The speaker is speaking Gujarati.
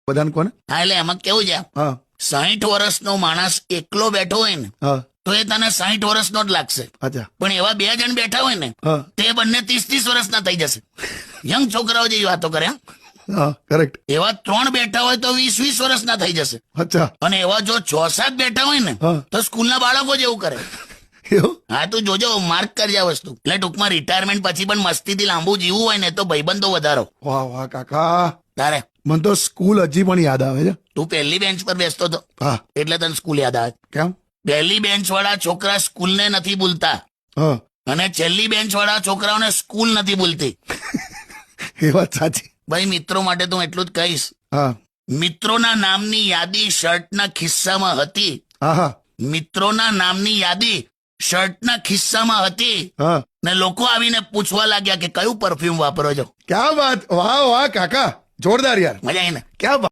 બધાને કોને? હા એટલે એમાં કેવું છે, હા 60 વર્ષનો માણસ એકલો બેઠો હોય ને હા તો એ તને 60 વર્ષનો જ લાગશે, અચ્છા પણ એવા 2 જણ બેઠા હોય ને હા તે બંને 30-30 વર્ષના થઈ જશે. યંગ છોકરાઓ જેવી વાતો કરે. હા કરેક્ટ. એવા 3 બેઠા હોય તો 20-20 વર્ષના થઈ જશે, અચ્છા અને એવા જો 6-7 બેઠા હોય ને હા તો સ્કૂલના બાળકો જેવું કરે. એવું? હા તું જોજો, માર્ક કરજે આ વસ્તુ. એટલે ટૂંકમાં રિટાયરમેન્ટ પછી પણ મસ્તીથી લાંબુ જીવવું હોય ને તો ભાઈબંધો વધારો. વાહ વાહ કાકા, તારે મને તો સ્કૂલ હજી પણ યાદ આવે છે. તું પહેલી બેન્ચ પર બેસતો હતો હા એટલે તને સ્કૂલ યાદ આવે. કેમ? પહેલી બેન્ચ વાળા છોકરા સ્કૂલને નથી ભૂલતા, હા અને છેલ્લી બેન્ચ વાળા છોકરાઓને સ્કૂલ નથી ભૂલતી. એ વાત સાચી. ભાઈ મિત્રો માટે તો હું એટલું જ કહીશ, હા મિત્રોના નામની યાદી શર્ટના ખિસ્સામાં હતી. હા હા મિત્રોના નામની યાદી શર્ટના ખિસ્સામાં હતી, હા ને લોકો આવીને પૂછવા લાગ્યા કે કયું પરફ્યુમ વાપરો છો. ક્યાં વાત, વાહ વાહ કાકા, જોરદાર યાર, મજા આવી ને? ક્યાં વાત.